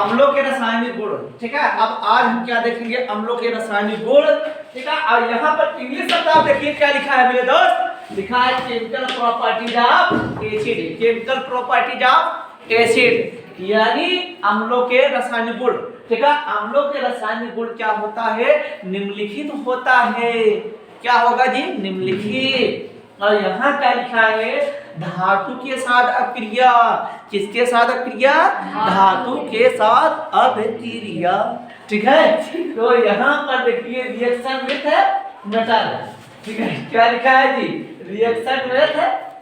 अम्लों के रासायनिक गुण। ठीक है, अब आज हम क्या देखेंगे, अम्लों के रासायनिक गुण। ठीक है, और यहाँ पर इंग्लिश शब्द आप देखिए क्या लिखा है मेरे दोस्त, लिखा है chemical properties of acid. Chemical properties of acid यानी अम्लों के रासायनिक गुण। ठीक है, अम्लों के रासायनिक गुण क्या होता है, निम्नलिखित होता है। क्या होगा जी, निम्नलिखित। और यहाँ क्या लिखा है, धातु के साथ अभिक्रिया। किसके साथ अभिक्रिया, धातु के साथ अभिक्रिया। ठीक है, तो यहाँ पर देखिए रिएक्शन विथ मेटल। ठीक है, क्या लिखा है जी, रिएक्शन विथ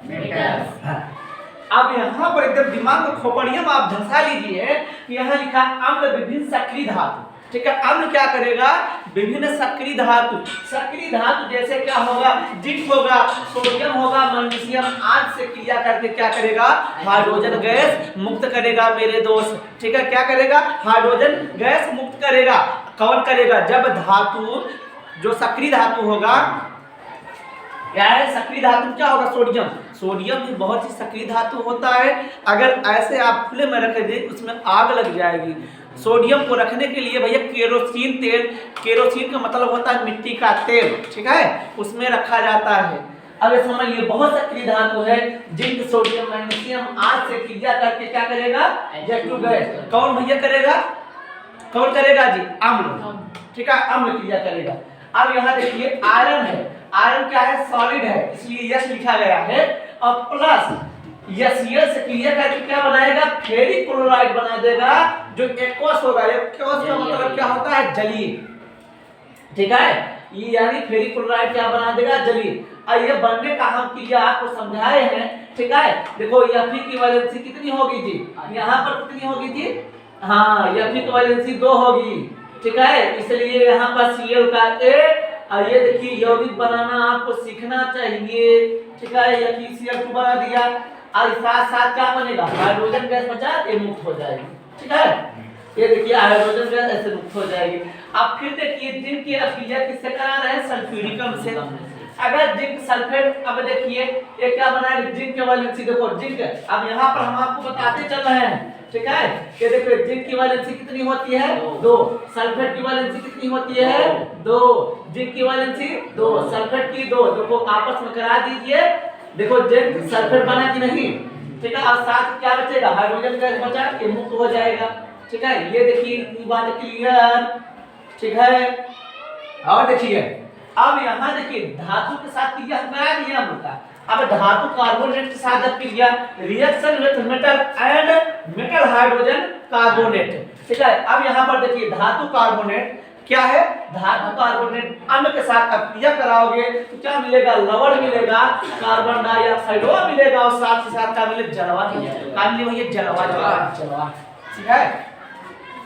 मेटल। अब यहाँ पर एकदम दिमाग में खोपड़िया में आप धंसा लीजिए कि यहाँ लिखा अम्ल विभिन्न सक्रिय धातु। ठीक है, अम्ल क्या करेगा, विभिन्न सक्रिय धातु। सक्रिय धातु जैसे क्या होगा, जिंक होगा, सोडियम होगा, मैग्नीशियम आदि से क्रिया करके क्या करेगा, हाइड्रोजन गैस मुक्त करेगा मेरे दोस्त। ठीक है, क्या करेगा, हाइड्रोजन गैस मुक्त करेगा। कौन करेगा, जब धातु जो सक्रिय धातु होगा, क्या है सक्रिय धातु, क्या होगा, सोडियम। सोडियम भी बहुत ही सक्रिय धातु होता है। अगर ऐसे आप खुले में रख दें उसमें आग लग जाएगी। सोडियम को रखने के लिए भैया केरोसिन तेल, केरोसिन का मतलब होता है मिट्टी का तेल। ठीक है, उसमें रखा जाता है। अब ये समझिए बहुत सक्रिय धातु है, जिंक सोडियम मैग्नीशियम आदि से क्रिया करके क्या करेगा, H2 गैस। कौन भैया करेगा, कौन करेगा जी, अम्ल। ठीक है, अम्ल क्रिया करेगा। अब यहाँ देखिए आयरन है, आयरन क्या है, सॉलिड है, इसलिए यस लिखा गया है। और प्लस यस से क्लियर करके क्या बनाएगा, फेरिक क्लोराइड बना देगा, जो एक्वस होगा। एक्वस का मतलब क्या होता है, जलीय। ठीक है, ये यानी फेरिक क्लोराइड क्या बना देगा, जलीय। और ये बनने का हम क्रिया आपको समझाए हैं। ठीक है, देखो Fe की वैलेंसी कितनी होगी जी, यहाँ पर कितनी होगी जी, हाँ Fe की वैलेंसी 2 होगी। ठीक है, इसलिए यहाँ पर Cl का A। और ये देखिए यौगिक बनाना आपको सीखना चाहिए। ठीक है, ये Cl2 बना दिया, और साथ साथ क्या बनेगा, हाइड्रोजन गैस बचा, ये मुक्त हो जाएगी। ठीक है, ये देखिए हाइड्रोजन गैस ऐसे मुक्त हो जाएगी। अब फिर देखिए जिंक की अभिक्रिया किससे करा रहे हैं, सल्फ्यूरिक अम्ल से। अगर जिंक सल्फेट, अब देखिए ये क्या बनाएगा, जिंक की वैलेंसी देखो, जिंक। अब यहाँ पर हम आपको बताते चल रहे हैं। ठीक है, ये देखो जिंक की वैलेंसी कितनी होती है, 2। सल्फेट की वैलेंसी कितनी होती है, 2। जिंक की वैलेंसी 2, सल्फेट की 2। देखो आपस में करा दीजिए, देखो जिंक सल्फेट बना कि नहीं। ठीक है, और साथ क्या बचेगा, हाइड्रोजन गैस बचा, ये मुक्त हो जाएगा। ठीक है, ये देखिए बात क्लियर। ठीक है, और देखिए अब यहाँ देखिए धातु के साथ क्रिया करा दिया हमका। अब धातु कार्बोनेट के साथ क्रिया, reaction with metal and metal hydrogen carbonate. ठीक है, अब यहाँ पर देखिए धातु कार्बोनेट क्या है, धातु कार्बोनेट अम्ल के साथ अब क्रिया कराओगे तो क्या मिलेगा, लवण मिलेगा, कार्बन डाइऑक्साइड मिलेगा, और साथ ही साथ क्या मिलेगा, जलवा मिलेगा। जलवा। ठीक है,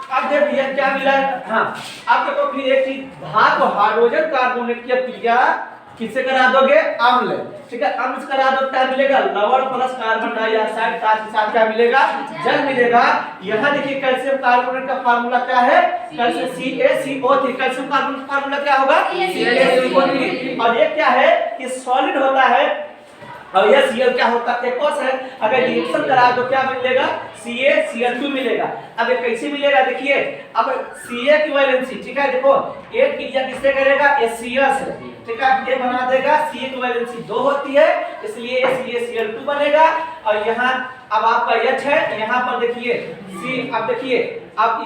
अब देखिए क्या मिला, हाँ अब देखो फिर एक चीज, धातु हाइड्रोजन कार्बोनेट की क्रिया किससे करा दोगे, अम्ल। ठीक है, अम्ल से करा दो, क्या मिलेगा, लवण प्लस कार्बन डाइऑक्साइड, साथ ही साथ क्या मिलेगा, जल मिलेगा। यहाँ देखिए कैल्शियम कार्बोनेट का फार्मूला क्या है, कैल्शियम CaCO3। कैल्शियम कार्बोनेट का फार्मूला क्या होगा, CaCO3। और ये क्या है, ये सॉलिड होता है, और यह Cl क्या होता है, एक्वस है। अगर रिएक्शन करा तो क्या मिलेगा, CaCl2 मिलेगा। अब ये कैसे मिलेगा, देखिए अब Ca की वैलेंसी, ठीक है, देखो एक क्रिया किससे करेगा, HCl से। ठीक है, ये बना देगा, Ca की वैलेंसी 2 होती है, इसलिए CaCl2 बनेगा। और यहाँ अब आपका H है, यहाँ पर देखिए C। अब देखिए अब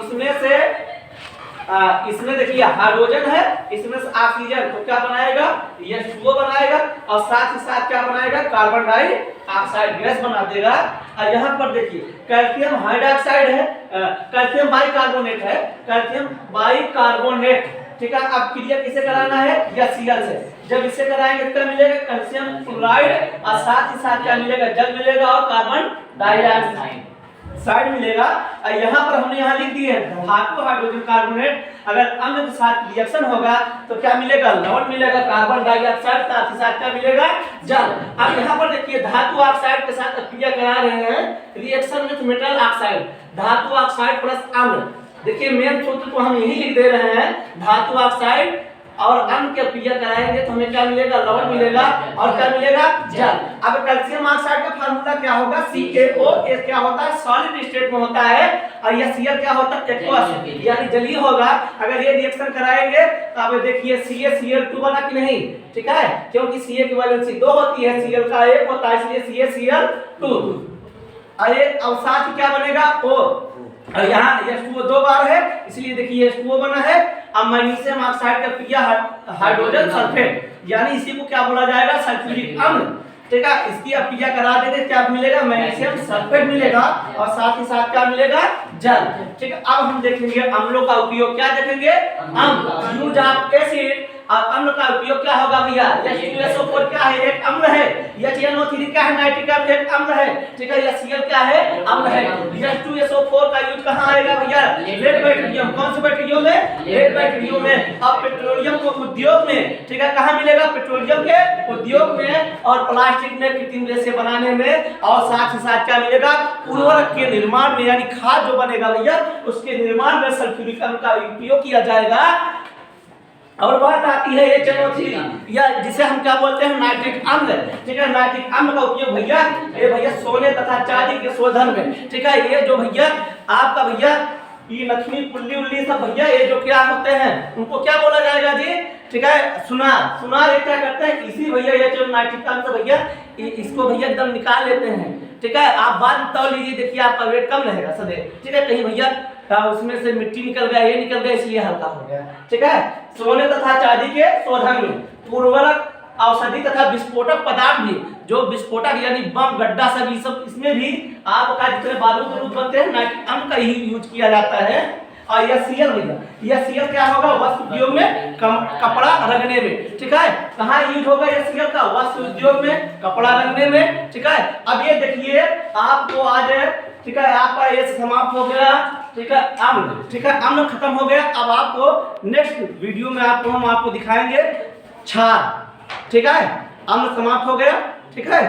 इसमें देखिए हाइड्रोजन है, इसमें से ऑक्सीजन, तो क्या बनाएगा, H2O बनाएगा, और साथ ही साथ क्या बनाएगा, कार्बन डाइऑक्साइड गैस बना देगा। और यहाँ पर देखिए कैल्शियम हाइड्रोक्साइड है, कैल्शियम बाइकार्बोनेट है, कैल्शियम बाइकार्बोनेट। ठीक है, अब क्रिया किसे कराना है, या Cl से। जब इससे कराएंगे तो क्या मिलेगा, कैल्शियम क्लोराइड, और साथ ही साथ क्या मिलेगा, जल मिलेगा, और कार्बन डाइऑक्साइड मिलेगा। यहाँ पर हमने यहाँ लिख दिए धातु हाइड्रोजन कार्बोनेट, अगर अम्ल के साथ रिएक्शन होगा तो क्या मिलेगा, लवण मिलेगा, कार्बन डाइऑक्साइड, साथ ही साथ क्या मिलेगा, जल। अब यहाँ पर देखिए धातु ऑक्साइड के साथ क्रिया करा रहे हैं, रिएक्शन विथ मेटल ऑक्साइड, धातु ऑक्साइड प्लस अम्ल। देखिए मेन सूत्र तो हम यही लिख दे रहे हैं, धातु ऑक्साइड और अम्ल की अभिक्रिया कराएंगे तो हमें क्या मिलेगा, लवण मिलेगा और क्या मिलेगा, जल। अब कैल्शियम ऑक्साइड का फार्मूला क्या होगा, CaO। ये क्या होता है, सॉलिड स्टेट में होता है, और यह Cl क्या होता है, एक्वस यानी जलीय होगा। अगर ये रिएक्शन कराएंगे तो अब देखिए CaCl2 बना कि नहीं, ठीक है, क्योंकि Ca की वैलेंसी 2 होती है, Cl का 1 होता है, इसलिए CaCl2। अरे अब साथ ही क्या बनेगा, O, और यहाँ H2O 2 बार है, इसलिए देखिए H2O बना है। अब मैग्नीशियम ऑक्साइड का क्रिया हाइड्रोजन सल्फेट, यानी इसी को क्या बोला जाएगा, सल्फ्यूरिक अम्ल, ठीक है। इसकी अभिक्रिया करा देते क्या मिलेगा, मैग्नीशियम सल्फेट मिलेगा, और साथ ही साथ क्या मिलेगा, जल, ठीक है। अब हम देखेंगे अम्लों का उपयोग, क्या देखेंगे, अम्ल, यूज ऑफ एसिड। और अम्ल का उपयोग क्या होगा भैया, H2SO4 क्या है, एक अम्ल है, HNO3 क्या है, नाइट्रिक एसिड एक अम्ल है, ठीक है। Cl क्या है, अम्ल है। H2SO4 का यूज कहां आएगा भैया, रेड बैक्टीरियम, कौन से बैक्टीरियम में, रेड बैक्टीरियम में। अब पेट्रोलियम को उद्योग में, ठीक है, कहां मिलेगा, पेट्रोलियम के उद्योग में, और प्लास्टिक में कृत्रिम रेशे बनाने में, और साथ ही साथ क्या मिलेगा, उर्वरक के निर्माण में, यानी खाद जो बनेगा भैया उसके निर्माण में सल्फ्यूरिक अम्ल का उपयोग किया जाएगा। और बात आती है HNO3 या जिसे हम क्या बोलते हैं, नाइट्रिक अम्ल, ठीक है। नाइट्रिक अम्ल का उपयोग भैया ये भैया सोने तथा चांदी के शोधन में, ठीक है। ये जो भैया आपका भैया ये नथनी पुल्ली उल्ली सब भैया ये जो क्या होते हैं उनको क्या बोला जाएगा जी, ठीक है, सुनार ये क्या करते हैं, इसी भैया ये जो नाइट्रिक अम्ल से भैया इसको भैया एकदम निकाल लेते हैं, ठीक है। आप बाद में तौल लीजिए, देखिए आपका वेट कम रहेगा सदैव, ठीक है। कहीं भैया उसमें से मिट्टी निकल गया, ये निकल गया, इसलिए हल्का हो गया, ठीक है। सोने तथा चांदी के शोधन में उर्वरक, औषधि तथा विस्फोटक पदार्थ भी, जो विस्फोटक यानी बम गड्ढा सब इसमें भी आपका जितने बारूद बनते हैं नाइट्रिक अम्ल का ही यूज किया जाता है। और यह Cl भैया, यह Cl क्या होगा, वस्त्र उद्योग में, कपड़ा रंगने में, ठीक है। कहाँ यूज होगा यह Cl का, वस्त्र उद्योग में, कपड़ा रंगने में, ठीक है। अब ये देखिए आपको आज, ठीक है, आपका ये समाप्त हो गया, ठीक है, अम्ल, ठीक है, अम्ल खत्म हो गया। अब आपको नेक्स्ट वीडियो में हम आपको दिखाएंगे क्षार, ठीक है। अम्ल समाप्त हो गया, ठीक है।